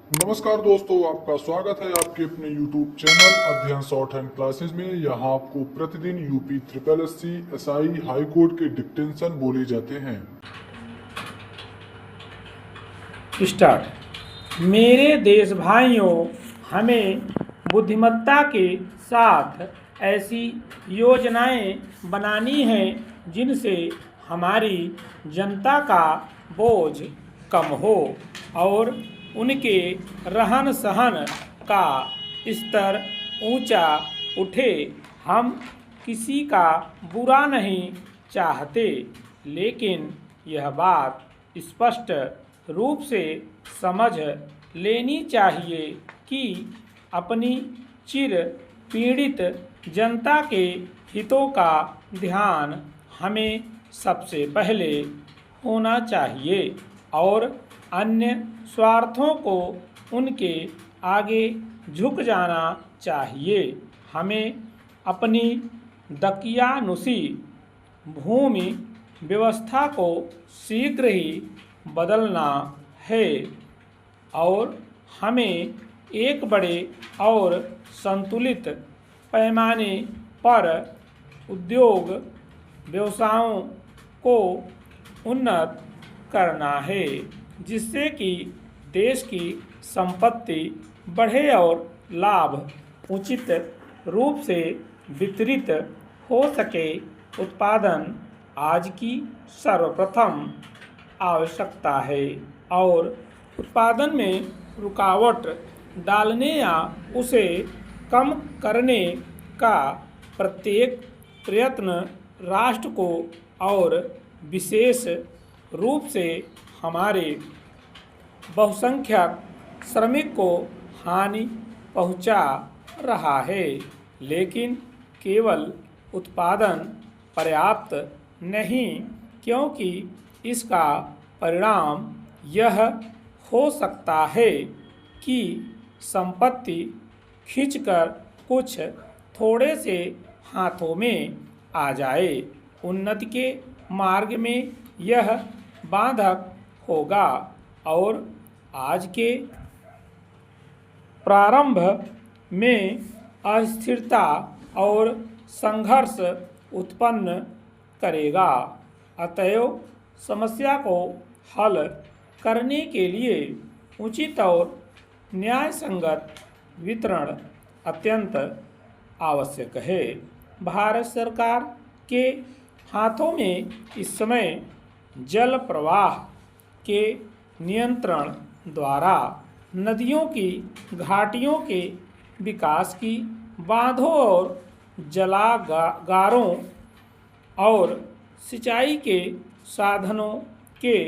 नमस्कार दोस्तों, आपका स्वागत है आपके अपने YouTube चैनल अध्ययन शॉर्ट हैंड क्लासेस में। यहाँ आपको प्रतिदिन UP triple SC SI high court के डिक्टेंशन बोले जाते हैं। स्टार्ट। मेरे देश भाइयों, हमें बुद्धिमत्ता के साथ ऐसी योजनाएं बनानी हैं जिनसे हमारी जनता का बोझ कम हो और उनके रहन सहन का स्तर ऊंचा उठे। हम किसी का बुरा नहीं चाहते, लेकिन यह बात स्पष्ट रूप से समझ लेनी चाहिए कि अपनी चिर पीड़ित जनता के हितों का ध्यान हमें सबसे पहले होना चाहिए और अन्य स्वार्थों को उनके आगे झुक जाना चाहिए। हमें अपनी दकियानुसी भूमि व्यवस्था को शीघ्र ही बदलना है और हमें एक बड़े और संतुलित पैमाने पर उद्योग व्यवसायों को उन्नत करना है, जिससे कि देश की संपत्ति बढ़े और लाभ उचित रूप से वितरित हो सके। उत्पादन आज की सर्वप्रथम आवश्यकता है और उत्पादन में रुकावट डालने या उसे कम करने का प्रत्येक प्रयत्न राष्ट्र को और विशेष रूप से हमारे बहुसंख्यक श्रमिक को हानि पहुंचा रहा है। लेकिन केवल उत्पादन पर्याप्त नहीं, क्योंकि इसका परिणाम यह हो सकता है कि संपत्ति खींचकर कुछ थोड़े से हाथों में आ जाए। उन्नति के मार्ग में यह बाधक होगा और आज के प्रारंभ में अस्थिरता और संघर्ष उत्पन्न करेगा। अतएव समस्या को हल करने के लिए उचित और न्यायसंगत वितरण अत्यंत आवश्यक है। भारत सरकार के हाथों में इस समय जल प्रवाह के नियंत्रण द्वारा नदियों की घाटियों के विकास की, बांधों और जलागारों और सिंचाई के साधनों के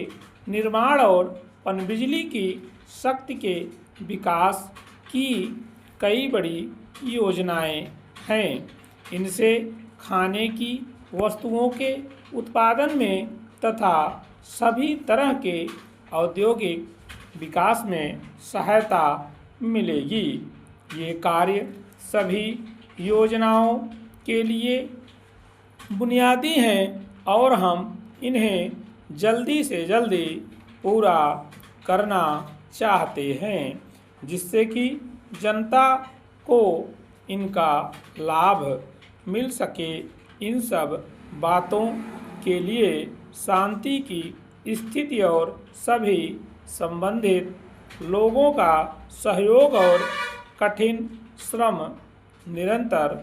निर्माण और पनबिजली की शक्ति के विकास की कई बड़ी योजनाएं हैं। इनसे खाने की वस्तुओं के उत्पादन में तथा सभी तरह के औद्योगिक विकास में सहायता मिलेगी। ये कार्य सभी योजनाओं के लिए बुनियादी हैं और हम इन्हें जल्दी से जल्दी पूरा करना चाहते हैं, जिससे कि जनता को इनका लाभ मिल सके। इन सब बातों के लिए शांति की स्थिति और सभी संबंधित लोगों का सहयोग और कठिन श्रम निरंतर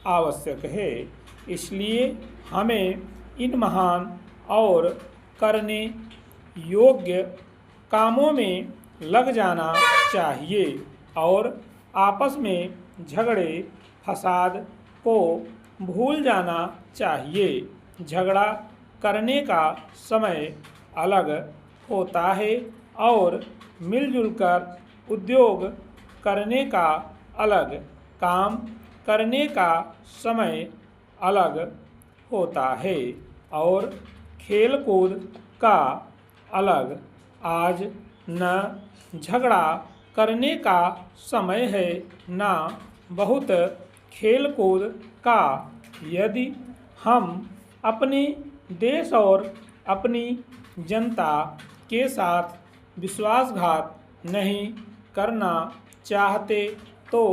आवश्यक है। इसलिए हमें इन महान और करने योग्य कामों में लग जाना चाहिए और आपस में झगड़े फसाद को भूल जाना चाहिए। झगड़ा करने का समय अलग होता है और मिलजुल कर उद्योग करने का अलग, काम करने का समय अलग होता है और खेलकूद का अलग। आज न झगड़ा करने का समय है, न बहुत खेलकूद का। यदि हम अपने देश और अपनी जनता के साथ विश्वासघात नहीं करना चाहते तो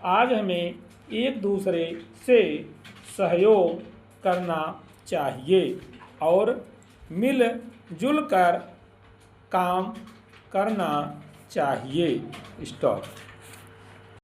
आज हमें एक दूसरे से सहयोग करना चाहिए और मिलजुल कर काम करना चाहिए। स्टॉप।